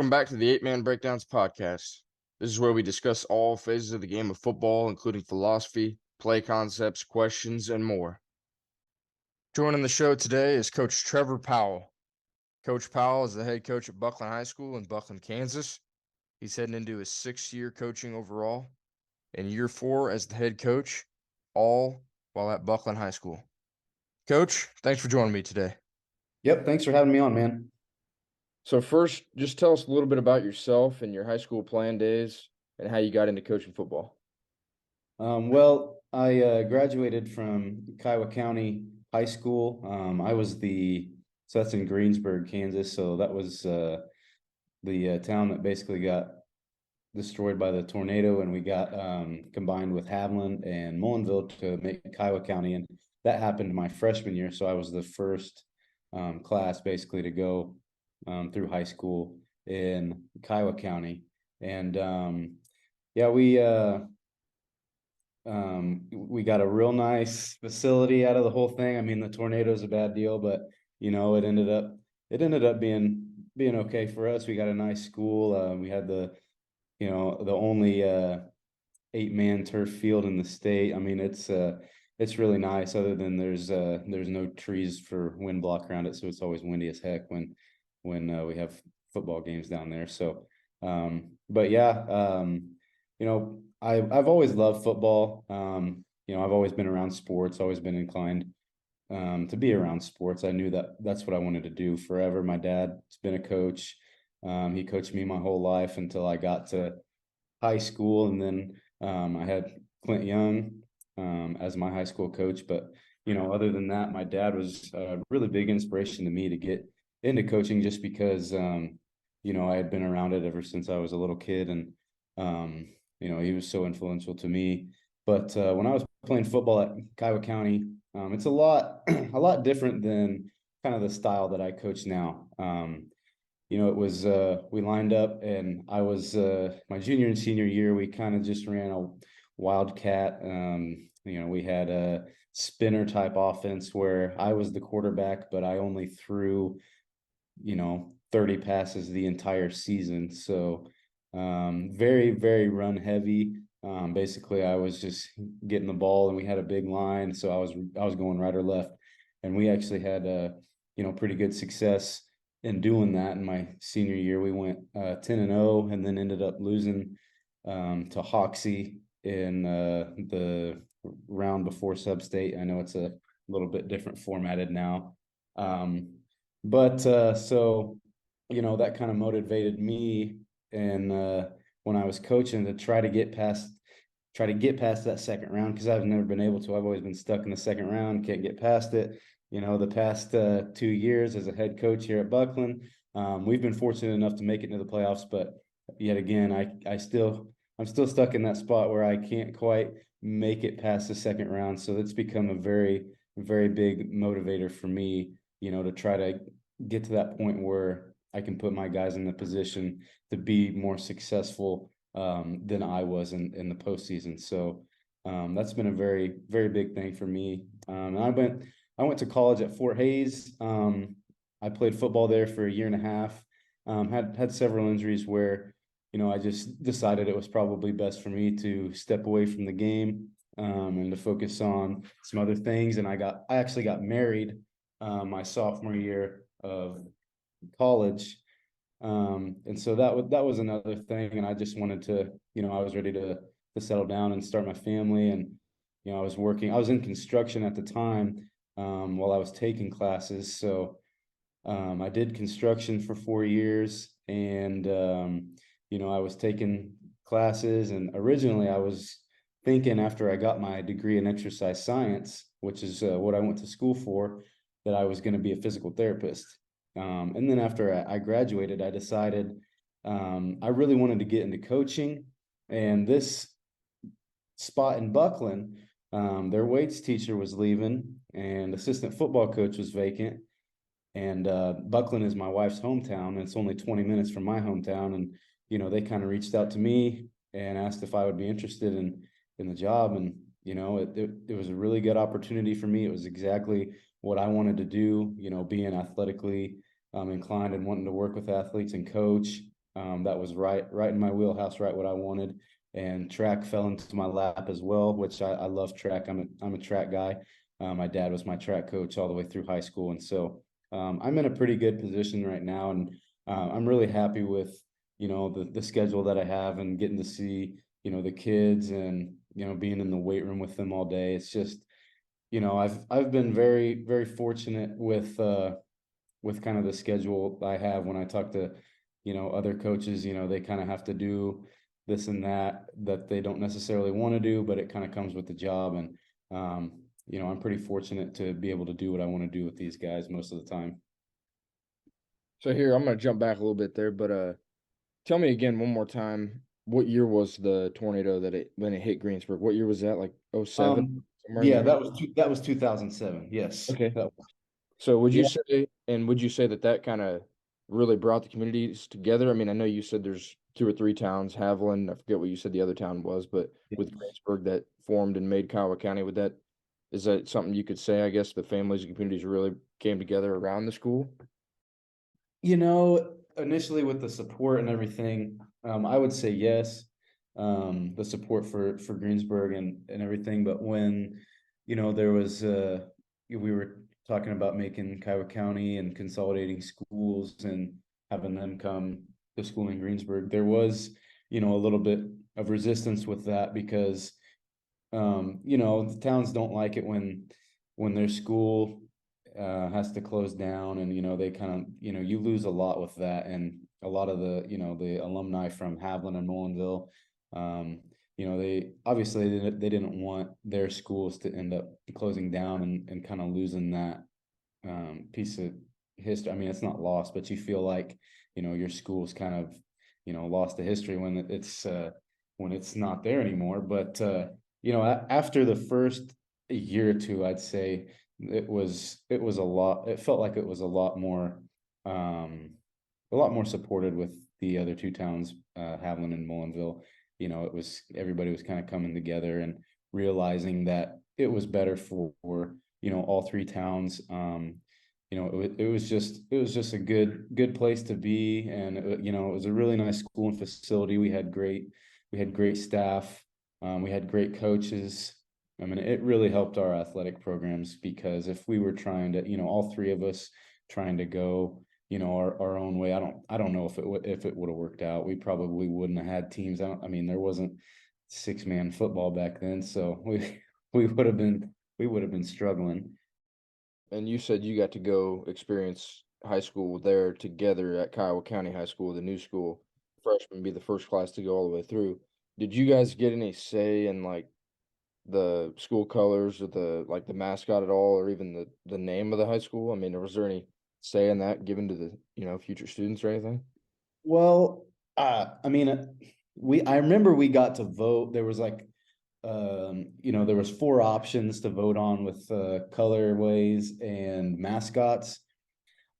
Welcome back to the 8-Man Breakdowns podcast. This is where we discuss all phases of the game of football, including philosophy, play concepts, questions, and more. Joining the show today is Coach Trever Powell. Coach Powell is the head coach at Bucklin High School in Bucklin, Kansas. He's heading into his 6th year coaching overall and year 4 as the head coach, all while at Bucklin High School. Coach, thanks for joining me today. Yep, thanks for having me on, man. So first, just tell us a little bit about yourself and your high school playing days and how you got into coaching football. Well, I graduated from Kiowa County High School. So that's in Greensburg, Kansas. So that was the town that basically got destroyed by the tornado, and we got combined with Haviland and Mullinville to make Kiowa County, and that happened my freshman year. So I was the first class basically to go through high school in Kiowa County, and we got a real nice facility out of the whole thing. I mean, the tornado is a bad deal, but it ended up being okay for us. We got a nice school. We had the only 8-man turf field in the state. I mean, it's really nice, other than there's no trees for wind block around it, so it's always windy as heck when we have football games down there. So but yeah, I've always loved football. I've always been around sports, always been inclined to be around sports. I knew that that's what I wanted to do forever. My dad's been a coach. He coached me my whole life until I got to high school, and then I had Clint Young as my high school coach. But other than that, my dad was a really big inspiration to me to get into coaching, just because I had been around it ever since I was a little kid, and he was so influential to me. But when I was playing football at Kiowa County, it's a lot different than kind of the style that I coach now. It was we lined up, and I was my junior and senior year, we kind of just ran a wildcat. We had a spinner type offense where I was the quarterback, but I only threw 30 passes the entire season. So very, very run heavy. Basically, I was just getting the ball, and we had a big line, so I was going right or left, and we actually had pretty good success in doing that. In my senior year, we went 10-0, and then ended up losing to Hoxie in the round before sub-state. I know it's a little bit different formatted now, but so that kind of motivated me, and when I was coaching, to try to get past that second round, because I've never been able to. I've always been stuck in the second round, can't get past it. The past 2 years as a head coach here at Bucklin, we've been fortunate enough to make it into the playoffs, but yet again, I'm still stuck in that spot where I can't quite make it past the second round. So that's become a very, very big motivator for me, to try to get to that point where I can put my guys in the position to be more successful than I was in the postseason. So that's been a very, very big thing for me. And I went to college at Fort Hays. I played football there for a year and a half. Had several injuries where I just decided it was probably best for me to step away from the game and to focus on some other things. And I actually got married my sophomore year of college. And so that was another thing. And I just wanted to, I was ready to settle down and start my family. And, I was in construction at the time while I was taking classes. So I did construction for 4 years, and, I was taking classes. And originally I was thinking, after I got my degree in exercise science, which is what I went to school for, that I was going to be a physical therapist. And then after I graduated, I decided I really wanted to get into coaching. And this spot in Bucklin, their weights teacher was leaving, and assistant football coach was vacant. And Bucklin is my wife's hometown, and it's only 20 minutes from my hometown. And they kind of reached out to me and asked if I would be interested in the job. And it was a really good opportunity for me. It was exactly what I wanted to do. Being athletically inclined and wanting to work with athletes and coach. That was right in my wheelhouse, right what I wanted. And track fell into my lap as well, which I love track. I'm a track guy. My dad was my track coach all the way through high school, and so I'm in a pretty good position right now, and I'm really happy with the schedule that I have and getting to see the kids and being in the weight room with them all day. It's just I've been very fortunate with kind of the schedule I have. When I talk to other coaches, they kind of have to do this and that they don't necessarily want to do, but it kind of comes with the job. And I'm pretty fortunate to be able to do what I want to do with these guys most of the time. So here, I'm gonna jump back a little bit there, but tell me again one more time, what year was the tornado that it when it hit Greensburg? What year was that? Like '07, somewhere in Yeah, there? that was 2007. Yes. Okay. So would you Yeah. say, and would you say that that kind of really brought the communities together? I mean, I know you said there's two or three towns, Haviland, I forget what you said the other town was, but with Greensburg that formed and made Kiowa County, is that something you could say, I guess, the families and communities really came together around the school? Initially with the support and everything, I would say yes. The support for Greensburg and everything, but when there was we were talking about making Kiowa County and consolidating schools and having them come to school in Greensburg, there was a little bit of resistance with that because the towns don't like it when their school has to close down, and they kind of you lose a lot with that, and a lot of the alumni from Haviland and Mullinville, they obviously they didn't want their schools to end up closing down and kind of losing that piece of history. I mean, it's not lost, but you feel like your school's kind of lost to history when it's not there anymore. But after the first year or two, I'd say it was a lot. It felt like it was a lot more supported with the other two towns, Haviland and Mullinville. It was everybody was kind of coming together and realizing that it was better for all three towns. It was just a good place to be, and it was a really nice school and facility. We had great staff. We had great coaches. I mean, it really helped our athletic programs, because if we were trying to, all three of us trying to go, our own way, I don't know if it would have worked out. We probably wouldn't have had teams. I mean, there wasn't 6-man football back then, so we would have been struggling. And you said you got to go experience high school there together at Kiowa County High School, the new school. Freshman be the first class to go all the way through. Did you guys get any say in like the school colors or the mascot at all, or even the name of the high school? I mean, was there any say in that given to the future students or anything? Well, I mean, I remember we got to vote. There was like, there was 4 options to vote on with colorways and mascots.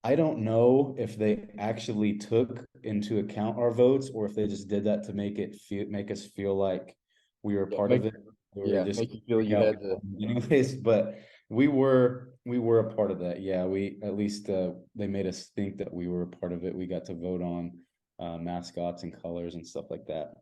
I don't know if they actually took into account our votes, or if they just did that to make us feel like we were Yeah, part of it. They were yeah, just make you feel you had the. anyways, but we were a part of that. Yeah, we at least they made us think that we were a part of it. We got to vote on mascots and colors and stuff like that.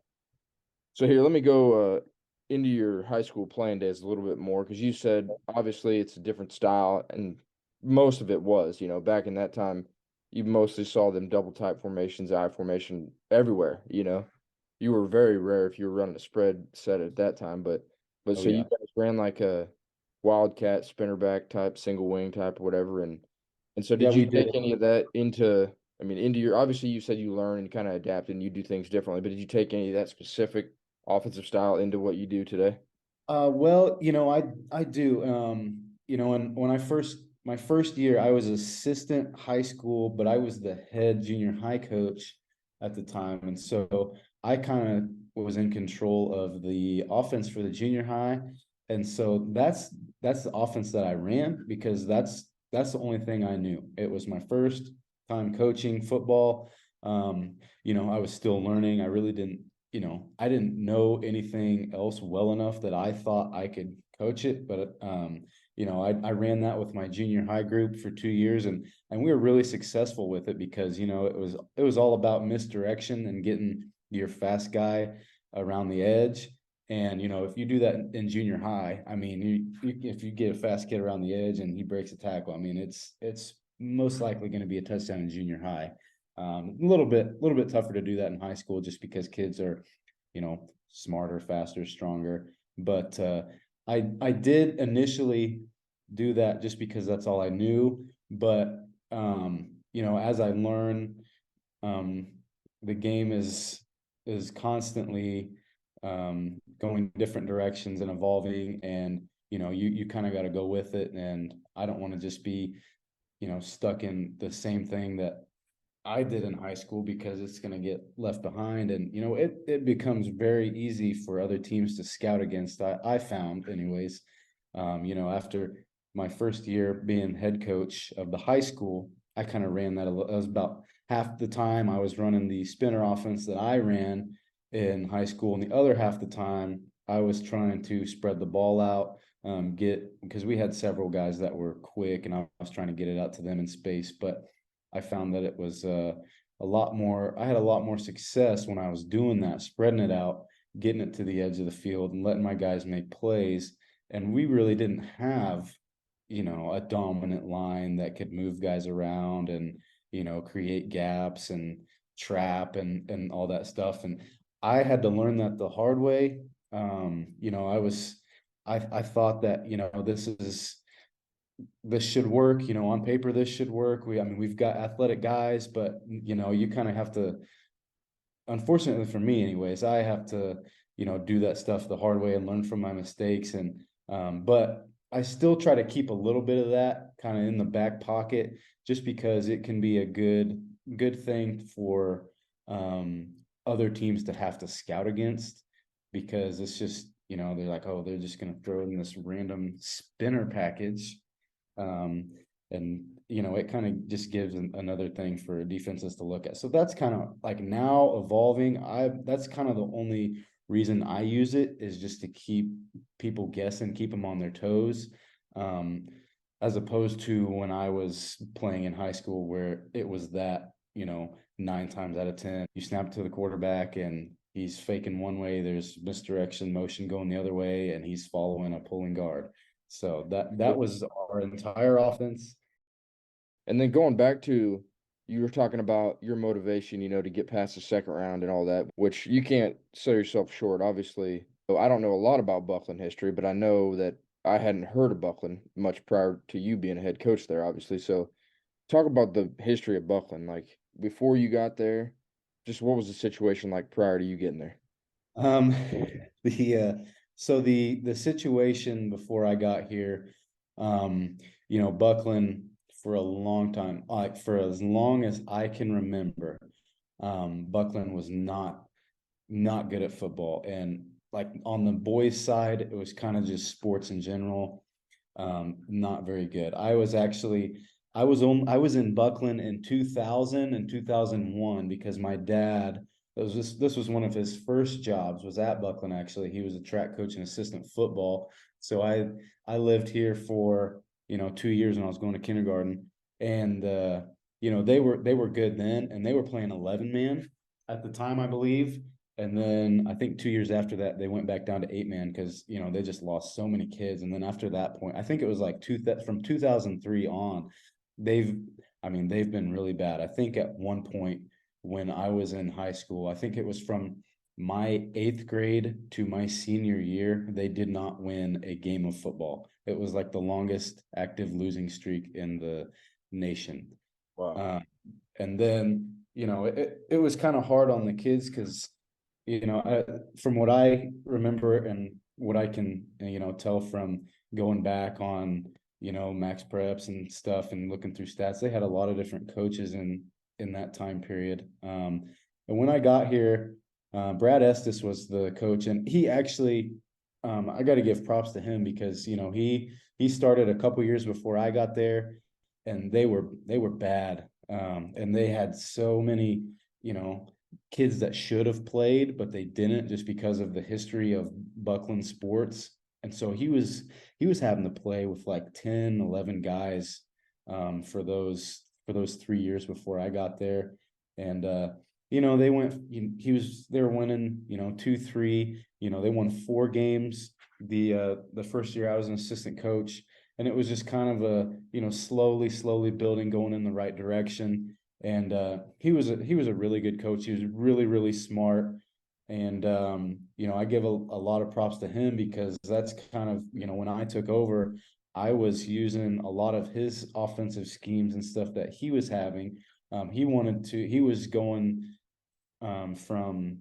So here, let me go into your high school playing days a little bit more, because you said obviously it's a different style, and most of it was, back in that time, you mostly saw them double type formations, I formation everywhere. You were very rare if you were running a spread set at that time, but Oh so you yeah. guys ran like a wildcat spinnerback type, single wing type, or whatever, and so Yeah, did you we did. take any of that into? I mean, into your obviously you said you learn and kind of adapt and you do things differently, but did you take any of that specific offensive style into what you do today? Well, I do. And when my first year, I was assistant high school, but I was the head junior high coach at the time, and so I kind of was in control of the offense for the junior high, and so that's the offense that I ran, because that's the only thing I knew. It was my first time coaching football. I was still learning. I really I didn't know anything else well enough that I thought I could coach it, but I ran that with my junior high group for 2 years, and we were really successful with it because, it was all about misdirection and getting your fast guy around the edge. And, if you do that in junior high, I mean, if you get a fast kid around the edge and he breaks a tackle, I mean, it's most likely going to be a touchdown in junior high. A little bit tougher to do that in high school just because kids are, smarter, faster, stronger. But I did initially do that just because that's all I knew. But as I learn, um, the game is constantly going different directions and evolving, and you kind of got to go with it. And I don't want to just be stuck in the same thing that I did in high school because it's going to get left behind. And, it becomes very easy for other teams to scout against. I found, anyways, after my first year being head coach of the high school, I kind of ran that. That was about half the time I was running the spinner offense that I ran in high school. And the other half the time I was trying to spread the ball out, because we had several guys that were quick and I was trying to get it out to them in space. But I found that it was I had a lot more success when I was doing that, spreading it out, getting it to the edge of the field and letting my guys make plays. And we really didn't have, a dominant line that could move guys around and, create gaps and trap and all that stuff. And I had to learn that the hard way. I thought that, this should work, on paper, this should work. I mean, we've got athletic guys, but you kind of have to, unfortunately for me anyways, I have to, do that stuff the hard way and learn from my mistakes. And, but I still try to keep a little bit of that kind of in the back pocket, just because it can be a good thing for, other teams to have to scout against, because it's just, they're like, oh, they're just going to throw in this random spinner package. um, and it kind of just gives another thing for defenses to look at. So that's kind of like now evolving. That's kind of the only reason I use it, is just to keep people guessing, keep them on their toes. Um, as opposed to when I was playing in high school, where it was that, 9 times out of 10, you snap to the quarterback and he's faking one way, there's misdirection motion going the other way, and he's following a pulling guard. So that was our entire offense. And then going back to, you were talking about your motivation, to get past the second round and all that, which you can't sell yourself short, obviously. So I don't know a lot about Bucklin history, but I know that I hadn't heard of Bucklin much prior to you being a head coach there, obviously. So talk about the history of Bucklin, like before you got there, just what was the situation like prior to you getting there? Um, the so the situation before I got here, Bucklin, for a long time, like for as long as I can remember, Bucklin was not good at football. And like on the boys' side, it was kind of just sports in general, not very good. I was in Bucklin in 2000 and 2001 because my dad, this was one of his first jobs, was at Bucklin. Actually, he was a track coach and assistant football. So I lived here for 2 years when I was going to kindergarten. And they were good then, and they were playing 11-man at the time, I believe. And then I think 2 years after that, they went back down to 8-man because they just lost so many kids. And then after that point, I think it was like from 2003 on, they've they've been really bad. I think at one point when I was in high school, I think it was from my 8th grade to my senior year, they did not win a game of football. It was like the longest active losing streak in the nation. Wow. And then it was kind of hard on the kids because from what I remember and what I can tell from going back on max preps and stuff and looking through stats, they had a lot of different coaches in that time period. And when I got here, Brad Estes was the coach, and he actually, I got to give props to him because he started a couple years before I got there, and they were bad, and they had so many kids that should have played, but they didn't, just because of the history of Buckland sports. and so he was having to play with like 10, 11 guys for those 3 years before I got there. And they went they were winning, 2-3, they won 4 games the first year I was an assistant coach. And it was just kind of slowly building, going in the right direction. And he was a really good coach. He was really, really smart. And I give a lot of props to him, because that's kind of, when I took over, I was using a lot of his offensive schemes and stuff that he was having. He was going from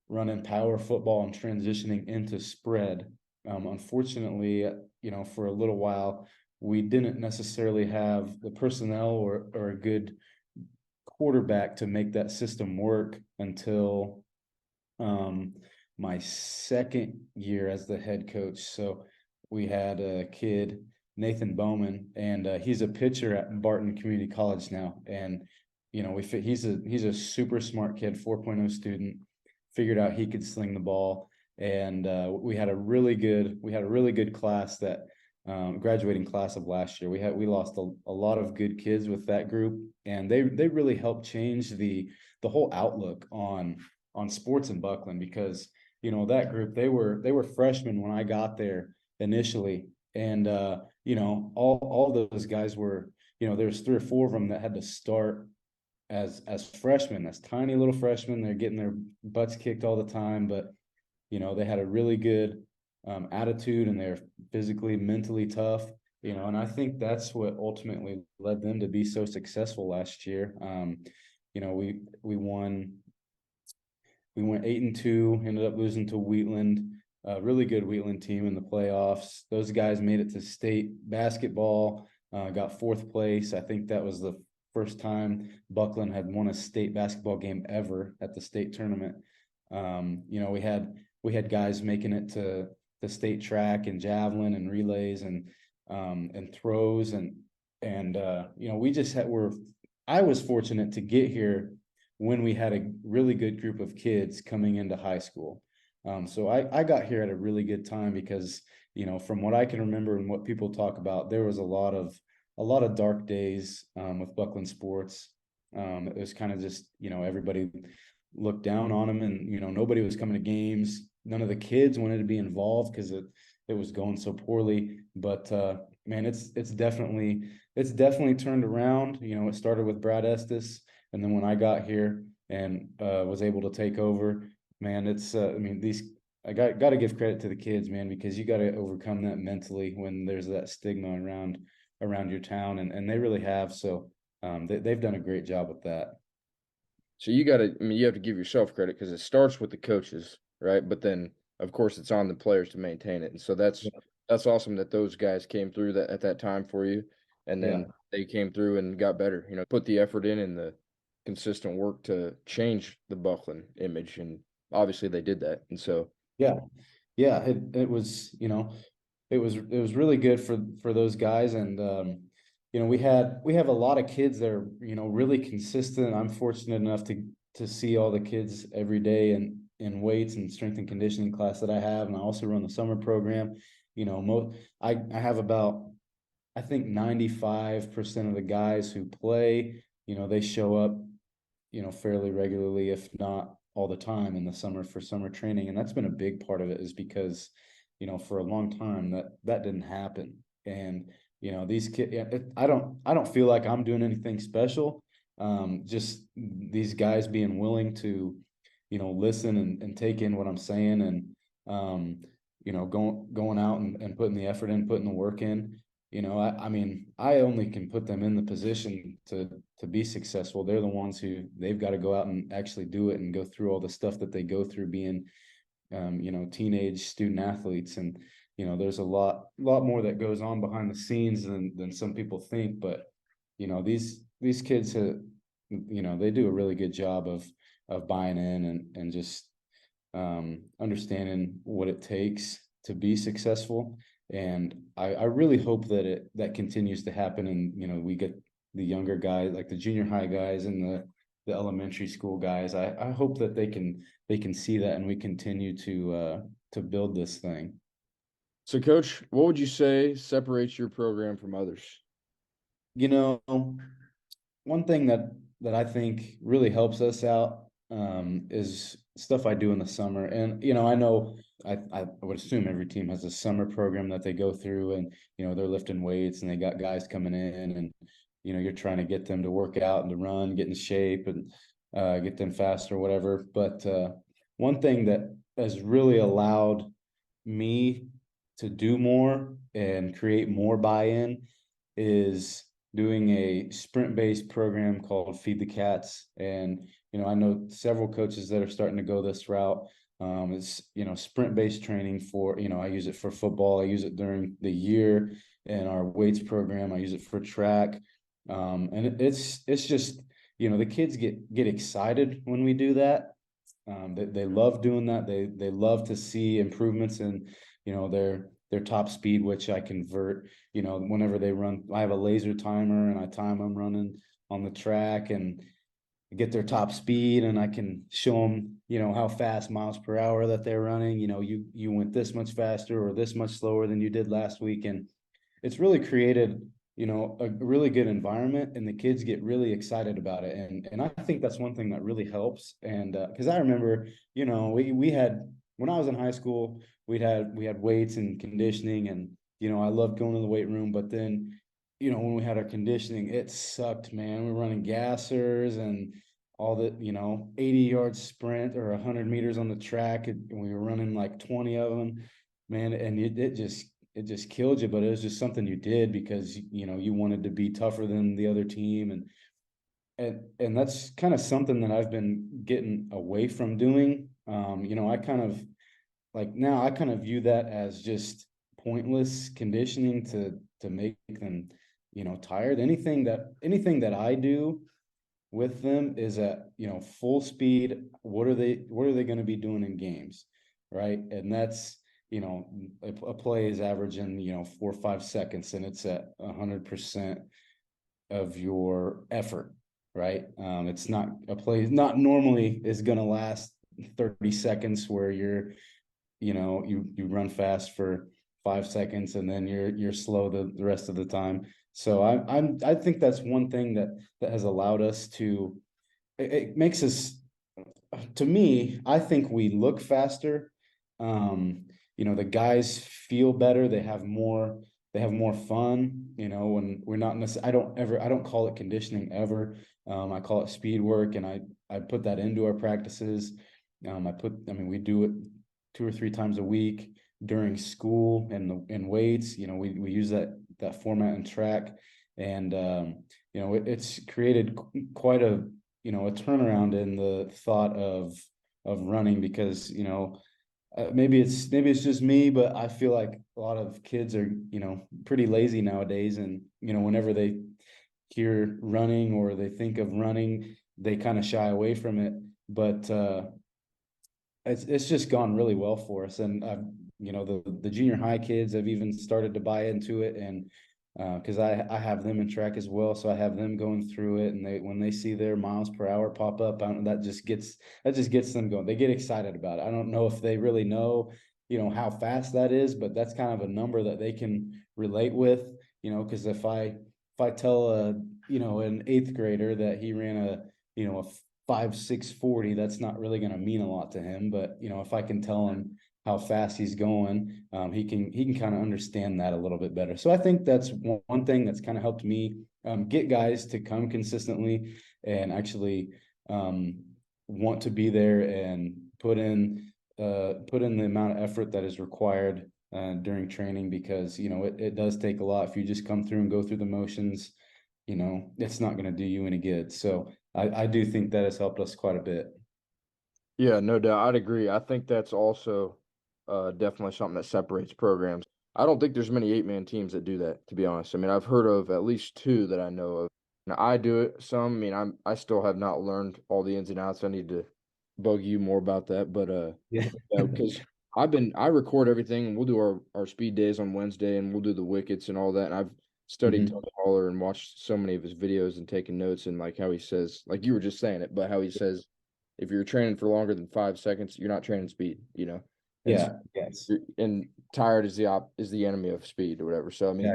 running power football and transitioning into spread. Unfortunately, for a little while, we didn't necessarily have the personnel or a good quarterback to make that system work until my second year as the head coach. So we had a kid, Nathan Bowman, and he's a pitcher at Barton Community College now. And he's a super smart kid, 4.0 student. Figured out he could sling the ball, and we had a really good class that graduating class of last year. We lost a lot of good kids with that group, and they really helped change the whole outlook on sports in Bucklin, because that group, they were freshmen when I got there initially. And all those guys were, there's 3 or 4 of them that had to start as freshmen, as tiny little freshmen. They're getting their butts kicked all the time, but they had a really good attitude, and they're physically, mentally tough. And I think that's what ultimately led them to be so successful last year. We won. We went 8-2, ended up losing to Wheatland, a really good Wheatland team in the playoffs. Those guys made it to state basketball, got 4th place. I think that was the first time Bucklin had won a state basketball game ever at the state tournament. We had guys making it to the state track and javelin and relays and throws, and we just I was fortunate to get here when we had a really good group of kids coming into high school. So I got here at a really good time, because from what I can remember and what people talk about, there was a lot of dark days with Bucklin sports. It was kind of just, everybody looked down on them, and nobody was coming to games. None of the kids wanted to be involved because it was going so poorly. But man, it's definitely turned around. It started with Brad Estes, and then when I got here and was able to take over, man, I got to give credit to the kids, man, because you got to overcome that mentally when there's that stigma around your town, and they really have. So they've done a great job with that. So you have to give yourself credit because it starts with the coaches, right? But then, of course, it's on the players to maintain it. And so that's awesome that those guys came through that at that time for you, and Yeah. then they came through and got better. Put the effort in and the consistent work to change the Bucklin image, and obviously they did that. And so, Yeah. Yeah. It was, it was really good for those guys. And we have a lot of kids that are, really consistent. I'm fortunate enough to see all the kids every day in weights and strength and conditioning class that I have. And I also run the summer program. I have about, I think 95% of the guys who play, they show up, fairly regularly, if not all the time in the summer for summer training. And that's been a big part of it, is because, for a long time that didn't happen. And, these kids, I don't feel like I'm doing anything special. Just these guys being willing to, listen and take in what I'm saying, and, going out and putting the effort in, putting the work in. I mean, I only can put them in the position to be successful. They're the ones who they've got to go out and actually do it and go through all the stuff that they go through being, teenage student athletes. And, there's a lot more that goes on behind the scenes than some people think. But, these kids, they do a really good job of buying in and just understanding what it takes to be successful. And I really hope that continues to happen. And, we get the younger guys, like the junior high guys and the elementary school guys. I hope that they can see that, and we continue to build this thing. So, Coach, what would you say separates your program from others? You know, one thing that I think really helps us out is stuff I do in the summer. And I know I would assume every team has a summer program that they go through, and they're lifting weights and they got guys coming in, and you're trying to get them to work out and to run, get in shape, and get them faster or whatever. But one thing that has really allowed me to do more and create more buy-in is doing a sprint-based program called Feed the Cats. And I know several coaches that are starting to go this route. It's sprint-based training for I use it for football. I use it during the year in our weights program. I use it for track, and it's just the kids get excited when we do that. They love doing that. They love to see improvements in their top speed, which I convert. Whenever they run, I have a laser timer and I time them running on the track and get their top speed, and I can show them how fast miles per hour that they're running. You went this much faster or this much slower than you did last week, and it's really created a really good environment, and the kids get really excited about it. And I think that's one thing that really helps. And because I remember we had, when I was in high school, we had weights and conditioning, and I loved going to the weight room. But then when we had our conditioning, it sucked, man. We were running gassers and all the 80-yard sprint or 100 meters on the track, and we were running like 20 of them, man. And it just killed you, but it was just something you did because you wanted to be tougher than the other team. And that's kind of something that I've been getting away from doing. I kind of like, now I kind of view that as just pointless conditioning to make them tired. Anything that I do with them is at full speed. What are they going to be doing in games, right? And that's a play is averaging 4 or 5 seconds, and it's at 100% of your effort, right? It's not a play, not normally is going to last 30 seconds where you run fast for 5 seconds and then you're slow the rest of the time. So I think that's one thing that has allowed us to, it makes us, to me, I think we look faster. The guys feel better. They have more fun, when we're not necessarily, I don't call it conditioning ever. I call it speed work, and I put that into our practices. We do it 2 or 3 times a week during school and weights. We use that format and track, and it's created quite a turnaround in the thought of running, because maybe it's just me, but I feel like a lot of kids are pretty lazy nowadays, and whenever they hear running or they think of running, they kind of shy away from it. But it's just gone really well for us. And the junior high kids have even started to buy into it, and because I have them in track as well, so I have them going through it, and when they see their miles per hour pop up, that just gets them going. They get excited about it. I don't know if they really know how fast that is, but that's kind of a number that they can relate with. Because if I tell an eighth grader that he ran a 5.640, that's not really going to mean a lot to him. But if I can tell him how fast he's going, he can kind of understand that a little bit better. So I think that's one thing that's kind of helped me get guys to come consistently and actually want to be there and put in the amount of effort that is required during training, because it does take a lot. If you just come through and go through the motions, it's not going to do you any good. So I do think that has helped us quite a bit. Yeah, no doubt. I'd agree. I think that's also definitely something that separates programs. I don't think there's many eight-man teams that do that, to be honest. I mean, I've heard of at least two that I know of. Now, I do it some. I mean, I still have not learned all the ins and outs. I need to bug you more about that. But Yeah. yeah, because I record everything, and we'll do our speed days on Wednesday, and we'll do the wickets and all that. And I've studied Mhm. Tony Holler and watched so many of his videos and taken notes, and like how he says, like you were just saying it, but how he says if you're training for longer than 5 seconds, you're not training speed, And so, Yeah. Yes. and tired is the enemy of speed or whatever. So I mean,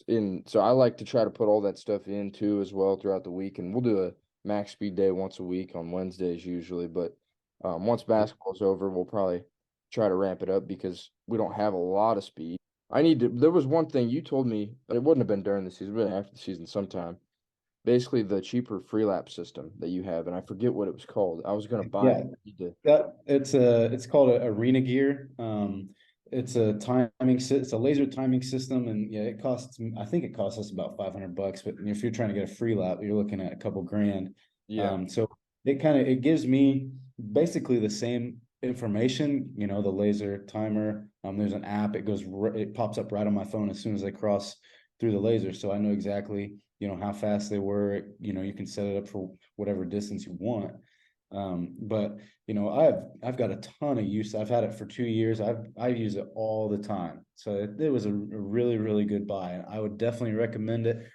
Exactly. so I like to try to put all that stuff in too as well throughout the week, and we'll do a max speed day once a week on Wednesdays usually. But once basketball's over, we'll probably try to ramp it up because we don't have a lot of speed. I need to. There was one thing you told me, but it wouldn't have been during the season, but after the season sometime. Basically, the cheaper free lap system that you have, and I forget what it was called. I was gonna buy it. Yeah. I need to. It's called a arena gear. It's a it's a laser timing system, and yeah, I think it costs us about 500 bucks. But if you're trying to get a free lap, you're looking at a couple grand. Yeah. So it gives me basically the same information. The laser timer. There's an app. It pops up right on my phone as soon as I cross through the laser, so I know exactly how fast they were. You can set it up for whatever distance you want. But I've got a ton of use. I've had it for 2 years. I use it all the time. So it was a really, really good buy. And I would definitely recommend it.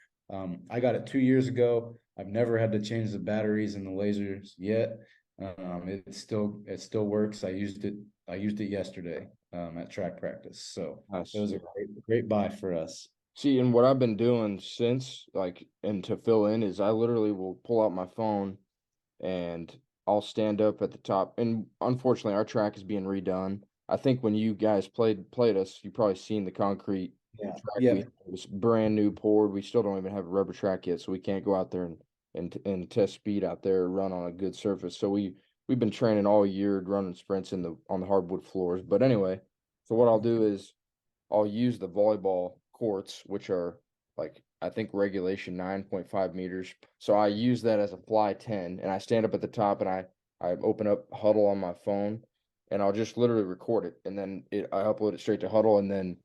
I got it 2 years ago. I've never had to change the batteries and the lasers yet. It still works. I used it yesterday at track practice. So it Nice. was a great buy for us. See, and what I've been doing since, like, and to fill in is I literally will pull out my phone and I'll stand up at the top. And unfortunately, our track is being redone. I think when you guys played us, you probably seen the concrete Yeah. track we Yeah. had. It was brand new poured. We still don't even have a rubber track yet, so we can't go out there and test speed out there or run on a good surface. So we've been training all year running sprints on the hardwood floors. But anyway, so what I'll do is I'll use the volleyball courts, which are like I think regulation 9.5 meters. So I use that as a fly 10 and I stand up at the top and I open up Huddle on my phone and I'll just literally record it and then I upload it straight to Huddle and then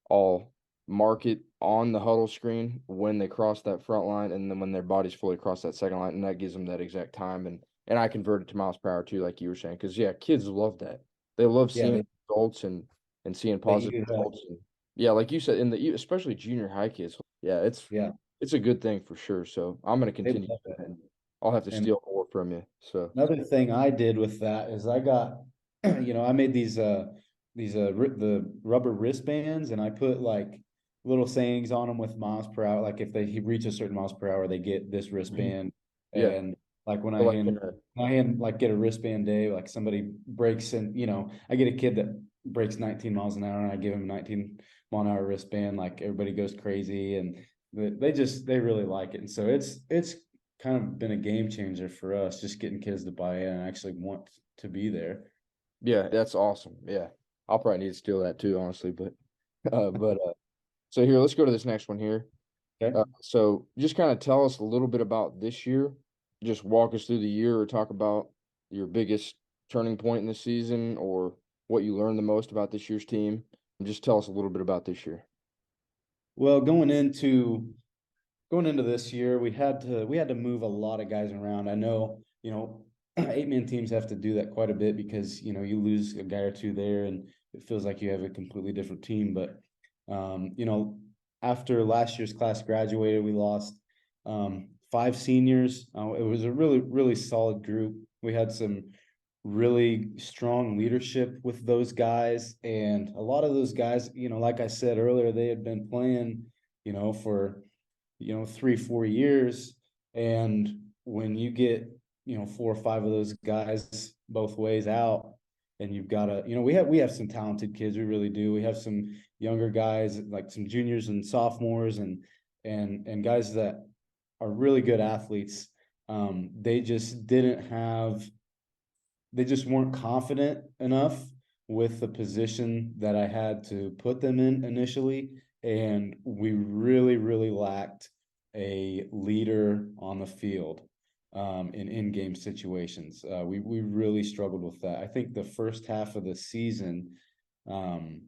I'll mark it on the Huddle screen when they cross that front line and then when their bodies fully cross that second line and that gives them that exact time and I convert it to miles per hour too, like you were saying, because yeah, kids love that. They love Yeah. seeing results and seeing They positive use that. results. And yeah, like you said, in the especially junior high kids, yeah, Yeah. it's a good thing for sure. So I'm gonna They continue love that, that. and I'll have to And steal more from you. So another thing I did with that is I got, I made the rubber wristbands, and I put like little sayings on them with miles per hour. Like if he reach a certain miles per hour, they get this Mhm. wristband. Yeah, And like or like in when I hand like get a wristband day, like somebody breaks, and I get a kid that breaks 19 miles an hour, and I give him a 19-mile-an-hour wristband. Like everybody goes crazy, and they really like it. And so it's kind of been a game changer for us, just getting kids to buy in and actually want to be there. yeah, that's awesome. Yeah, I'll probably need to steal that too, honestly. But so here, let's go to this next one here. Okay. So just kind of tell us a little bit about this year. Just walk us through the year or talk about your biggest turning point in the season or what you learned the most about this year's team. And just tell us a little bit about this year. Well, going into this year, we had to move a lot of guys around. I know, 8-man teams have to do that quite a bit because you lose a guy or two there, and it feels like you have a completely different team. But um, you know, after last year's class graduated, we lost 5 seniors. It was a really, really solid group. We had some really strong leadership with those guys, and a lot of those guys, like I said earlier, they had been playing, for 3-4 years. And when you get 4 or 5 of those guys both ways out, and you've got we have some talented kids, we really do. We have some younger guys, like some juniors and sophomores, and guys that are really good athletes. They just didn't have they just weren't confident enough with the position that I had to put them in initially. And we really, really lacked a leader on the field in game situations. We really struggled with that. I think the first half of the season, um,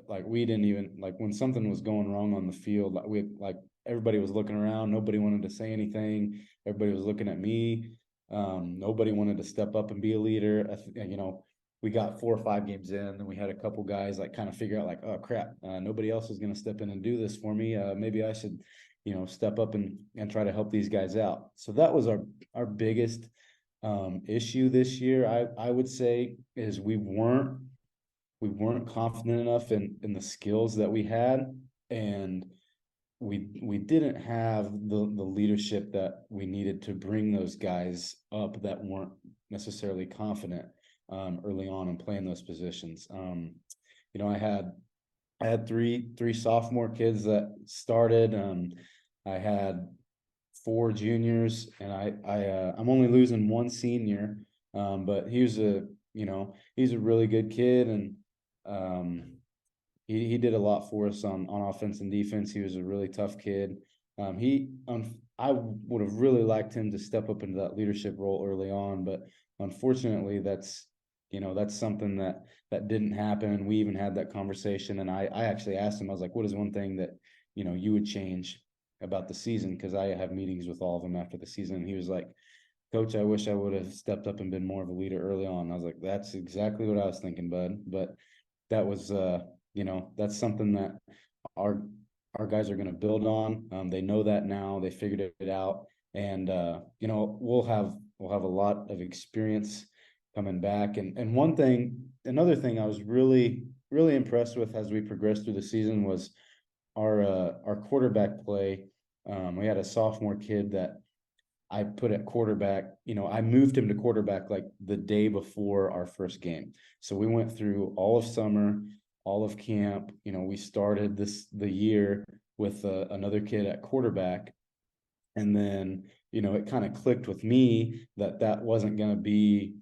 like we didn't even like when something was going wrong on the field, like everybody was looking around, nobody wanted to say anything, everybody was looking at me. Nobody wanted to step up and be a leader. We got 4 or 5 games in, and we had a couple guys like kind of figure out like, oh crap, nobody else is going to step in and do this for me. Maybe I should, step up and try to help these guys out. So that was our biggest issue this year. I would say is we weren't confident enough in the skills that we had, and we didn't have the leadership that we needed to bring those guys up that weren't necessarily confident early on and playing those positions. I had three sophomore kids that started. I had four juniors, and I'm only losing one senior, but he's a really good kid, and um, he did a lot for us on offense and defense. He was a really tough kid. I would have really liked him to step up into that leadership role early on, but unfortunately, that's something that didn't happen. We even had that conversation, and I actually asked him. I was like, "What is one thing that you would change about the season?" Because I have meetings with all of them after the season. And he was like, "Coach, I wish I would have stepped up and been more of a leader early on." I was like, "That's exactly what I was thinking, bud." But that was that's something that our our guys are going to build on. They know that now. They figured it out, and we'll have a lot of experience coming back. And another thing I was really impressed with as we progressed through the season was our quarterback play. We had a sophomore kid that I put at quarterback. I moved him to quarterback like the day before our first game. So we went through all of summer, all of camp. We started the year with another kid at quarterback, and then it kind of clicked with me that wasn't going to be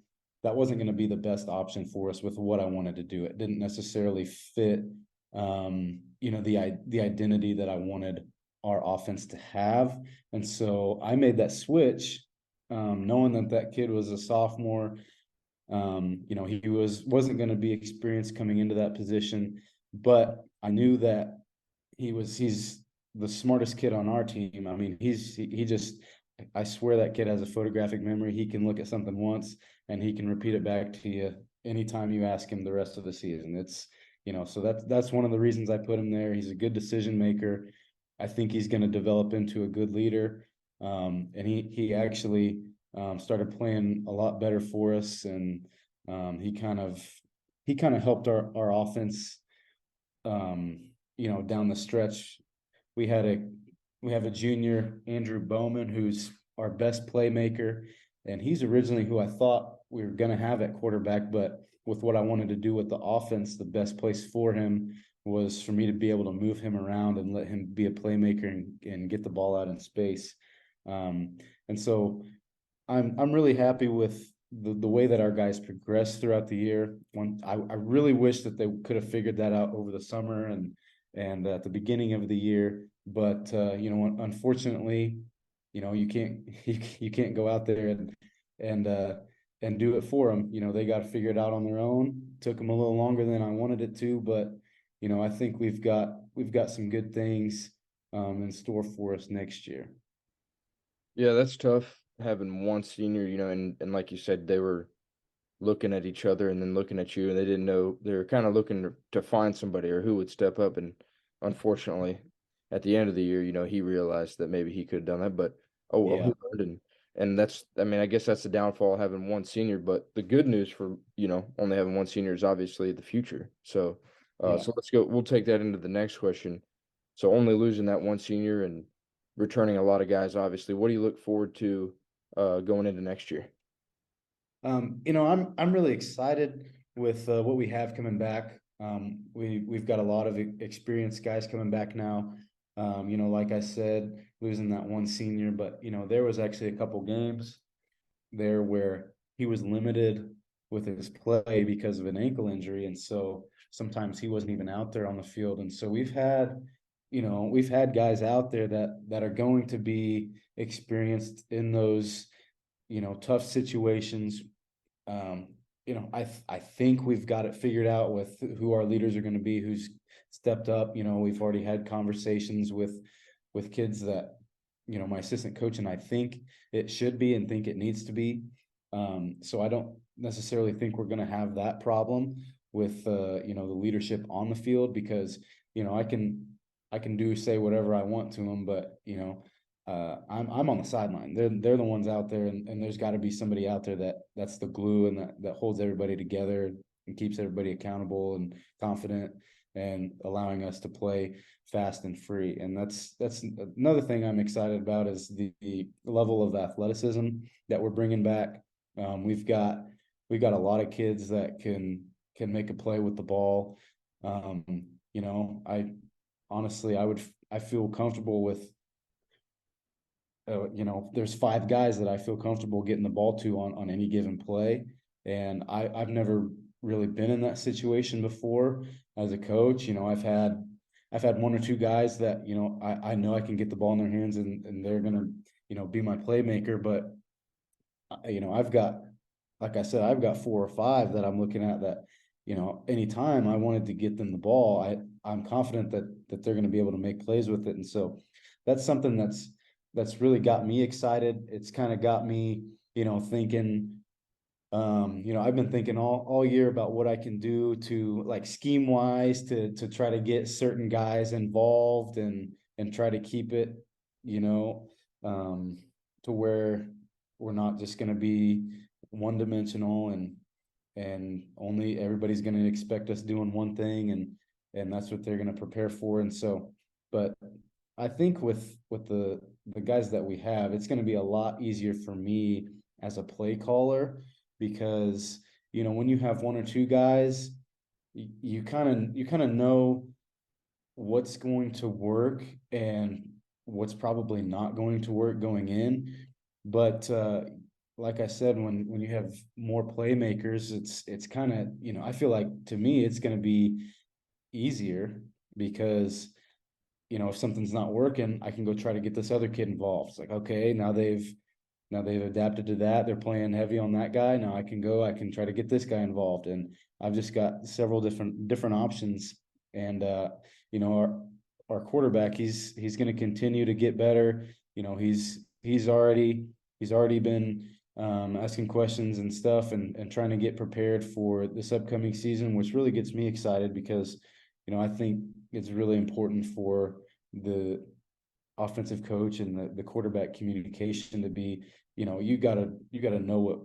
the best option for us with what I wanted to do. It didn't necessarily fit the identity that I wanted our offense to have. And so I made that switch, knowing that kid was a sophomore. He wasn't going to be experienced coming into that position, but I knew that he's the smartest kid on our team. I mean, he just, I swear that kid has a photographic memory. He can look at something once and he can repeat it back to you anytime you ask him the rest of the season. So that's one of the reasons I put him there. He's a good decision maker. I think he's going to develop into a good leader. And he actually started playing a lot better for us, and he kind of helped our offense. Down the stretch, we had a we have a junior, Andrew Bowman, who's our best playmaker, and he's originally who I thought we were going to have at quarterback, but with what I wanted to do with the offense, the best place for him was for me to be able to move him around and let him be a playmaker and get the ball out in space. And so I'm really happy with the way that our guys progressed throughout the year. I really wish that they could have figured that out over the summer and at the beginning of the year, but unfortunately, you can't you can't go out there and uh, and do it for them. They got to figure it out on their own. Took them a little longer than I wanted it to, but I think we've got some good things in store for us next year. Yeah, that's tough having one senior, and like you said, they were looking at each other and then looking at you, and they didn't know they were kind of looking to find somebody or who would step up. And unfortunately, at the end of the year, he realized that maybe he could have done that, but oh well, he Yeah, learned. And that's, I mean, I guess that's the downfall of having one senior. But the good news for only having one senior is obviously the future. So, yeah. so let's go. We'll take that into the next question. So only losing that one senior and returning a lot of guys, obviously. What do you look forward to going into next year? I'm really excited with what we have coming back. We've got a lot of experienced guys coming back now. Like I said, losing that one senior, but there was actually a couple games there where he was limited with his play because of an ankle injury, and so sometimes he wasn't even out there on the field. And so we've had guys out there that are going to be experienced in those tough situations. um, I think we've got it figured out with who our leaders are going to be, who's stepped up. We've already had conversations with kids that my assistant coach and I think it should be and think it needs to be. So I don't necessarily think we're going to have that problem with the leadership on the field, because I can say whatever I want to them, but I'm on the sideline. They're the ones out there, and there's got to be somebody out there that's the glue and that holds everybody together. and keeps everybody accountable and confident and allowing us to play fast and free. And that's another thing I'm excited about is the level of athleticism that we're bringing back. We've got a lot of kids that can make a play with the ball. I honestly I feel comfortable with there's 5 guys that I feel comfortable getting the ball to on any given play. And I've never really been in that situation before as a coach. I've had 1 or 2 guys that, I know I can get the ball in their hands and they're gonna, be my playmaker. But I've got, like I said, I've got 4 or 5 that I'm looking at that, anytime I wanted to get them the ball, I'm confident that they're going to be able to make plays with it. And so that's something that's really got me excited. It's kind of got me, thinking, I've been thinking all year about what I can do to, like, scheme wise to try to get certain guys involved and try to keep it, you know, um, to where we're not just going to be one dimensional and only everybody's going to expect us doing one thing and that's what they're going to prepare for. And so, but I think with the guys that we have, it's going to be a lot easier for me as a play caller because when you have 1 or 2 guys, you kind of know what's going to work and what's probably not going to work going in. But like I said, when you have more playmakers, it's kind of, I feel like to me it's going to be easier because if something's not working, I can go try to get this other kid involved. It's like, okay, now they've adapted to that. They're playing heavy on that guy. Now I can try to get this guy involved. And I've just got several different options. And our quarterback, he's going to continue to get better. He's already been asking questions and stuff and trying to get prepared for this upcoming season, which really gets me excited because I think it's really important for the offensive coach and the quarterback communication to be, you gotta know what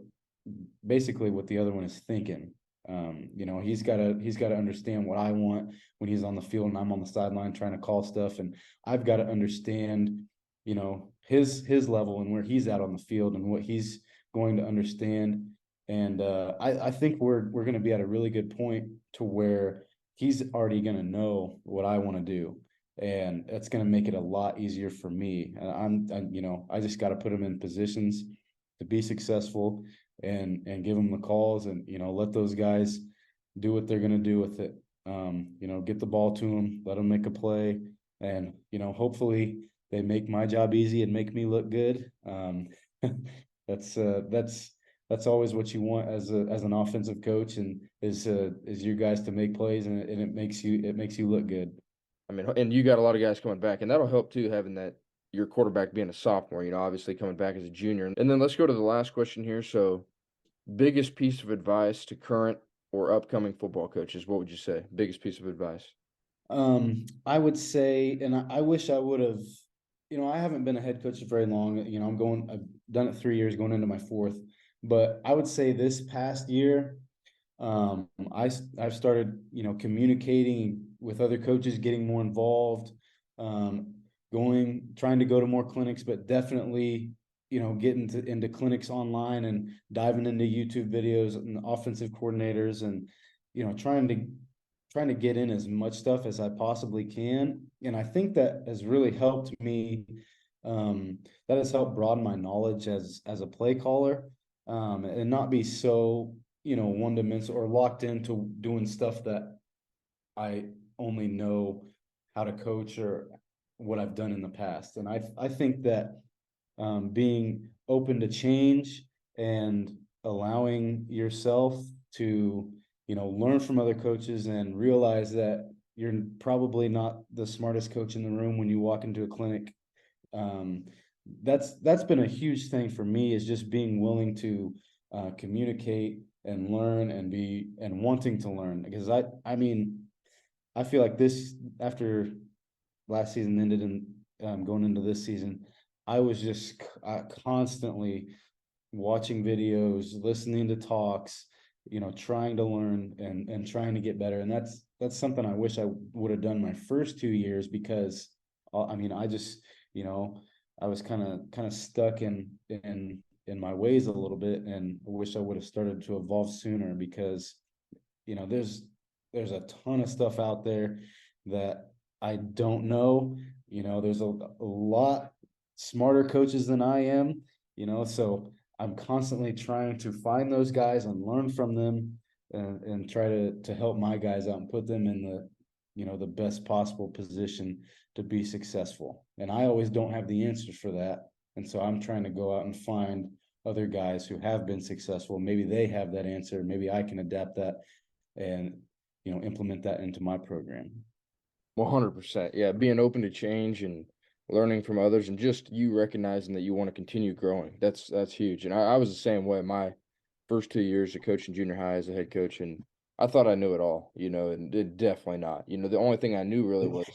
basically what the other one is thinking. He's gotta understand what I want when he's on the field and I'm on the sideline trying to call stuff, and I've got to understand, his level and where he's at on the field and what he's going to understand. And I think we're going to be at a really good point to where he's already going to know what I want to do, and that's going to make it a lot easier for me. I just got to put him in positions to be successful and give them the calls and let those guys do what they're going to do with it. Get the ball to them, let them make a play, and hopefully they make my job easy and make me look good. That's that's always what you want as an offensive coach, and is you guys to make plays, and it makes you look good. I mean, and you got a lot of guys coming back, and that'll help too, having that your quarterback being a sophomore, obviously coming back as a junior. And then let's go to the last question here. So, biggest piece of advice to current or upcoming football coaches, what would you say? Biggest piece of advice? I would say, and I wish I would have, I haven't been a head coach very long. I've done it 3 years, going into my 4th. But I would say this past year, I've started, communicating with other coaches, getting more involved, trying to go to more clinics, but definitely, getting into clinics online and diving into YouTube videos and offensive coordinators and, trying to get in as much stuff as I possibly can. And I think that has really helped me. That has helped broaden my knowledge as a play caller, and not be so, one dimensional or locked into doing stuff that I only know how to coach or what I've done in the past. And I think that being open to change and allowing yourself to, learn from other coaches and realize that you're probably not the smartest coach in the room when you walk into a clinic. Um, that's been a huge thing for me, is just being willing to communicate and learn and wanting to learn, because I mean, I feel like this, after last season ended and going into this season, I was just constantly watching videos, listening to talks, trying to learn and trying to get better. And that's something I wish I would have done my first 2 years, because I mean, I just, you know, I was kind of stuck in my ways a little bit, and I wish I would have started to evolve sooner, because there's a ton of stuff out there that I don't know. There's a lot smarter coaches than I am, so I'm constantly trying to find those guys and learn from them, and try to help my guys out and put them in the best possible position to be successful. And I always don't have the answers for that. And so I'm trying to go out and find other guys who have been successful. Maybe they have that answer. Maybe I can adapt that and implement that into my program. 100%. Yeah, being open to change and learning from others, and just you recognizing that you want to continue growing. That's huge. And I was the same way. My first 2 years of coaching junior high as a head coach, and I thought I knew it all, and definitely not. The only thing I knew really was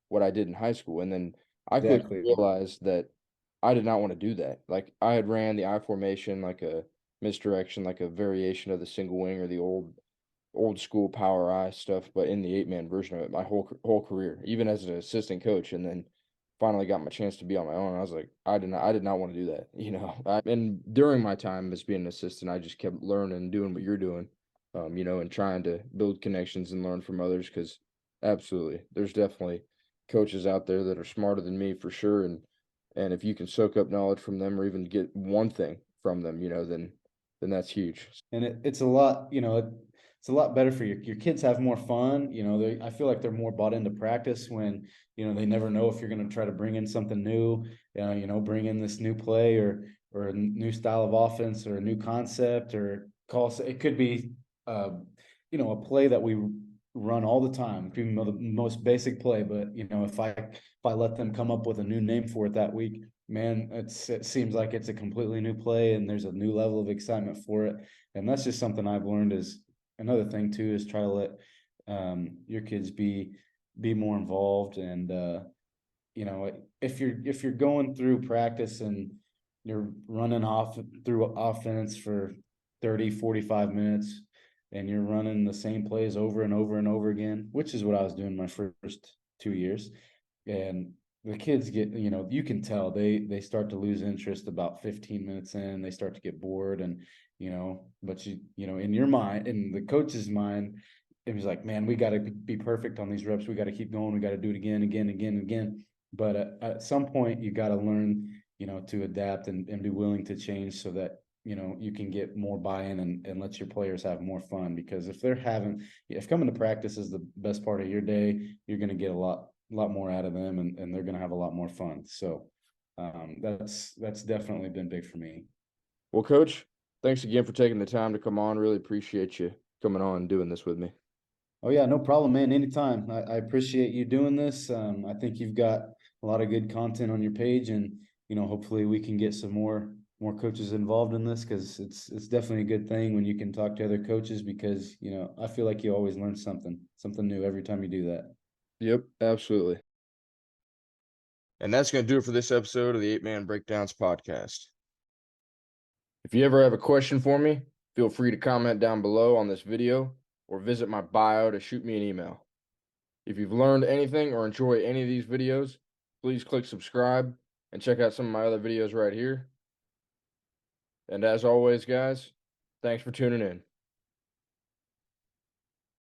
what I did in high school. And then I quickly Exactly. realized that I did not want to do that. Like, I had ran the I formation, like a misdirection, like a variation of the single wing, or the old school power I stuff, but in the 8-man version of it my whole career, even as an assistant coach. And then finally got my chance to be on my own. I was like, I did not want to do that. And during my time as being an assistant, I just kept learning and doing what you're doing, and trying to build connections and learn from others. Because absolutely, there's definitely coaches out there that are smarter than me for sure. And if you can soak up knowledge from them, or even get one thing from them, then that's huge. And it's a lot, it's a lot better for your kids. Have more fun. I feel like they're more bought into practice when, they never know if you're going to try to bring in something new, bring in this new play, or a new style of offense, or a new concept, or it could be, uh, a play that we run all the time, even the most basic play. But, if I let them come up with a new name for it that week, man, it seems like it's a completely new play, and there's a new level of excitement for it. And that's just something I've learned. Is another thing too, is try to let your kids be more involved. And if you're going through practice and you're running off through offense for 30-45 minutes, and you're running the same plays over and over and over again, which is what I was doing my first 2 years. And the kids get, you can tell they start to lose interest about 15 minutes in. They start to get bored. And but in your mind, in the coach's mind, it was like, man, we got to be perfect on these reps. We got to keep going. We got to do it again, again, again, again. But at some point, you got to learn, to adapt and be willing to change, so that you can get more buy-in, and let your players have more fun. Because if coming to practice is the best part of your day, you're going to get a lot more out of them, and they're going to have a lot more fun. So that's definitely been big for me. Well, Coach, thanks again for taking the time to come on. Really appreciate you coming on and doing this with me. Oh yeah, no problem, man. Anytime. I appreciate you doing this. I think you've got a lot of good content on your page, and hopefully we can get some more coaches involved in this, because it's definitely a good thing when you can talk to other coaches, because I feel like you always learn something new every time you do that. Yep, absolutely. And that's going to do it for this episode of the 8-Man Breakdowns podcast. If you ever have a question for me, feel free to comment down below on this video, or visit my bio to shoot me an email. If you've learned anything or enjoy any of these videos, please click subscribe and check out some of my other videos right here. And as always, guys, thanks for tuning in.